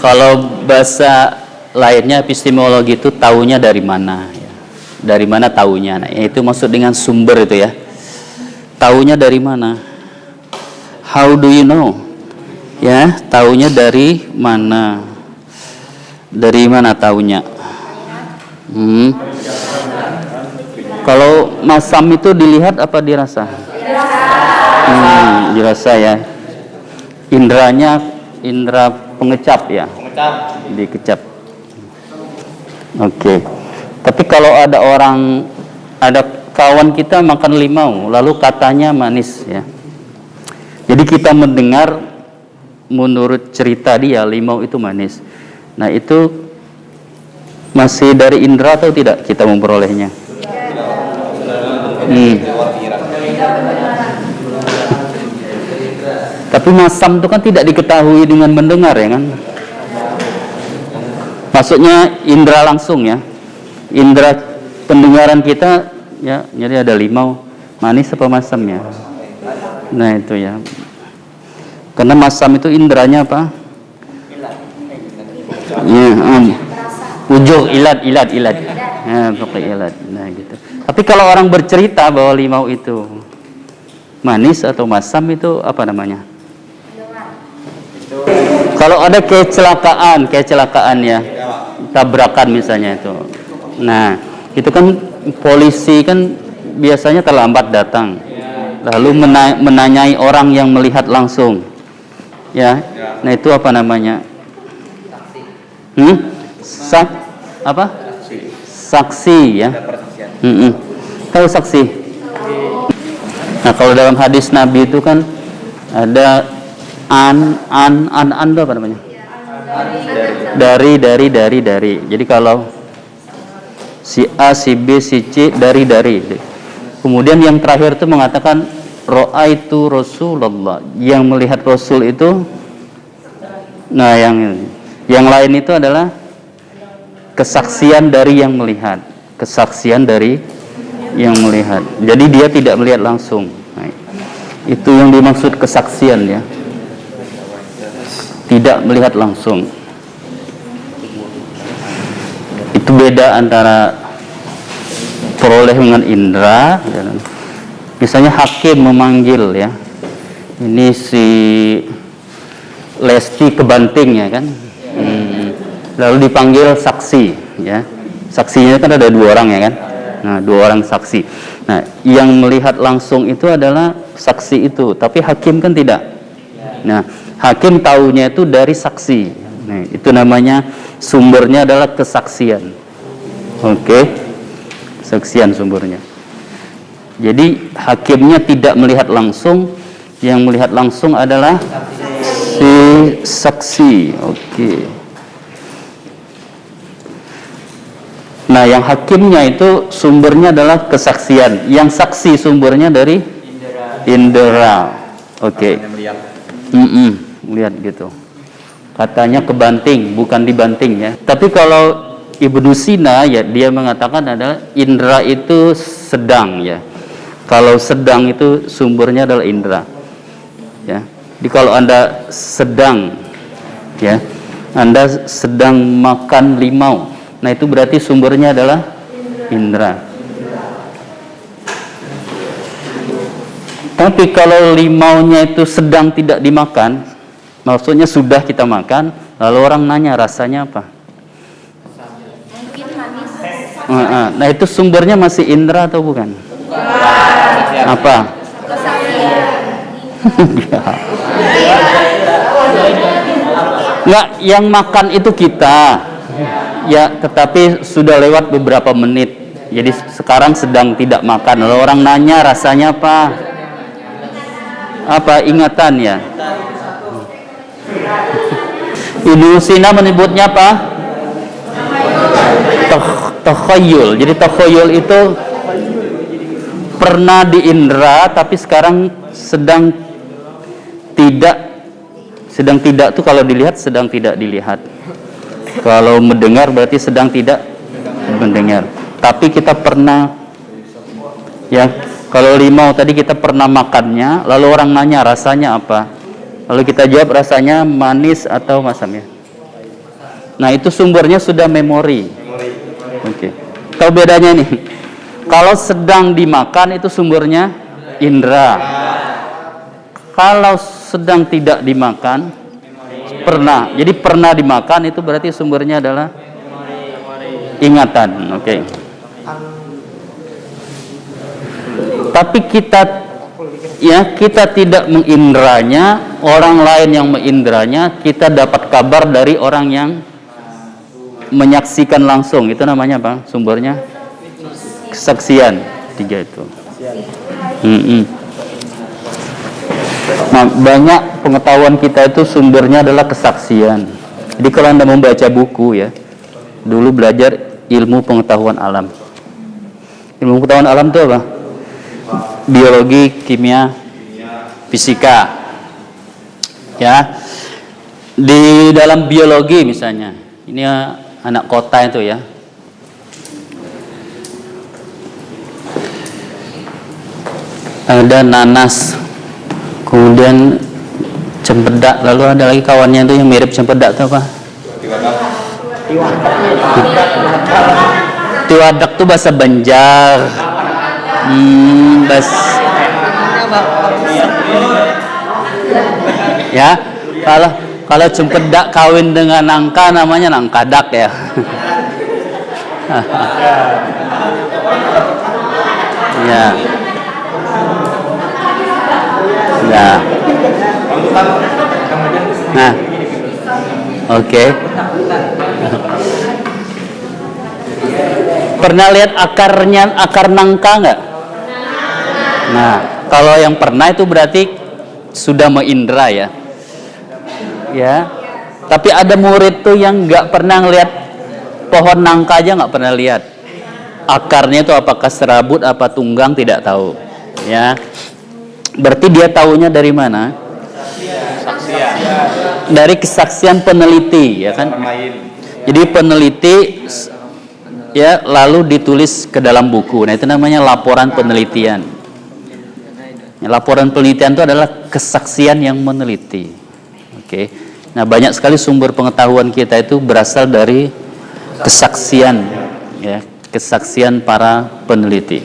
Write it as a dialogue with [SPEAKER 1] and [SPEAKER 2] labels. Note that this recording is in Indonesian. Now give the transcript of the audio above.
[SPEAKER 1] Kalau bahasa lainnya epistemologi itu taunya dari mana? Dari mana taunya? Nah, itu maksud dengan sumber itu ya. Taunya dari mana? How do you know? Ya, taunya dari mana? Dari mana taunya? Kalau masam itu dilihat apa dirasa? Dirasa ya. Indranya indra pengecap ya. Dikecap. Oke. Tapi kalau ada kawan kita makan limau, lalu katanya manis ya. Jadi kita mendengar menurut cerita dia limau itu manis. Nah, itu masih dari indera atau tidak kita memperolehnya? Tapi masam itu kan tidak diketahui dengan mendengar ya kan? Maksudnya indera langsung ya. Indera pendengaran kita ya, jadi ada limau manis apa masam ya. Nah, itu ya. Karena masam itu inderanya apa? Ya, ujung ilat. Ya, pakai ilat. Nah, gitu. Tapi kalau orang bercerita bahwa limau itu manis atau masam itu apa namanya? Kalau ada kecelakaan ya, tabrakan misalnya itu. Nah, itu kan polisi kan biasanya terlambat datang. Lalu menanyai orang yang melihat langsung. Ya. Nah, itu apa namanya? Apa? Saksi ya. Tahu saksi? Nah, kalau dalam hadis Nabi itu kan ada itu apa namanya? Dari. Jadi kalau si A, si B, si C dari. Kemudian yang terakhir itu mengatakan ra'aitu Rasulullah, yang melihat Rasul itu. Nah, yang lain itu adalah kesaksian dari yang melihat. Jadi dia tidak melihat langsung. Nah, itu yang dimaksud kesaksian ya. Tidak melihat langsung. Itu beda antara peroleh dengan indera. Misalnya hakim memanggil ya. Ini si Lesti ke Banting ya kan. Lalu dipanggil saksi ya. Saksinya kan ada 2 orang ya kan. Nah, 2 orang saksi. Nah, yang melihat langsung itu adalah saksi itu, tapi hakim kan tidak. Nah, hakim taunya itu dari saksi. Nah, itu namanya sumbernya adalah kesaksian. Oke. Kesaksian sumbernya. Jadi hakimnya tidak melihat langsung, yang melihat langsung adalah si saksi. Oke. Nah, yang hakimnya itu sumbernya adalah kesaksian. Yang saksi sumbernya dari indera. Oke. Lihat gitu. Katanya kebanting, bukan dibanting ya. Tapi kalau Ibnu Sina ya, dia mengatakan adalah indera itu sedang ya. Kalau sedang itu sumbernya adalah indera. Ya. Jadi kalau Anda sedang ya, Anda sedang makan limau. Nah, itu berarti sumbernya adalah indera. Tapi kalau limaunya itu sedang tidak dimakan, maksudnya sudah kita makan, lalu orang nanya rasanya apa?
[SPEAKER 2] Mungkin manis.
[SPEAKER 1] Nah, itu sumbernya masih indera atau bukan? Apa? Nggak, yang makan itu kita. Ya, tetapi sudah lewat beberapa menit. Jadi sekarang sedang tidak makan. Lalu orang nanya rasanya apa? Apa ingatan ya? Ibnu Sina menyebutnya apa? Takhayul. Jadi takhayul itu pernah di indera tapi sekarang sedang tidak tuh kalau dilihat sedang tidak dilihat. Kalau mendengar berarti sedang tidak mendengar. Tapi kita pernah ya, kalau limau tadi kita pernah makannya, lalu orang nanya rasanya apa? Lalu kita jawab rasanya manis atau masam ya? Nah, itu sumbernya sudah memori. Oke. Tahu bedanya nih? Kalau sedang dimakan itu sumbernya indera. Kalau sedang tidak dimakan, pernah. Jadi pernah dimakan itu berarti sumbernya adalah ingatan. Oke. Tapi kita tidak mengindranya, orang lain yang mengindranya, kita dapat kabar dari orang yang menyaksikan langsung. Itu namanya apa? Sumbernya kesaksian. 3 itu. Nah, banyak pengetahuan kita itu sumbernya adalah kesaksian. Jadi kalau Anda membaca buku ya, dulu belajar ilmu pengetahuan alam. Ilmu pengetahuan alam itu apa? Biologi, kimia, fisika. Ya. Di dalam biologi misalnya, ini anak kota itu ya. Ada nanas, kemudian cempedak, lalu ada lagi kawannya itu yang mirip cempedak itu apa? Tiwadak tuh bahasa Banjar. Ya, kalau cempedak kawin dengan nangka namanya nangkadak ya. Ya. Ya. Nah. Oke. Pernah lihat akar nangka nggak? Nah, kalau yang pernah itu berarti sudah mengindra ya. Ya. Tapi ada murid tuh yang nggak pernah ngelihat pohon nangka aja, nggak pernah lihat. Akarnya itu apakah serabut apa tunggang tidak tahu. Ya. Berarti dia tahunya dari mana? Dari kesaksian peneliti, ya kan? Jadi peneliti ya lalu ditulis ke dalam buku. Nah, itu namanya laporan penelitian. Ya, laporan penelitian itu adalah kesaksian yang meneliti. Oke. Nah, banyak sekali sumber pengetahuan kita itu berasal dari kesaksian, ya, kesaksian para peneliti.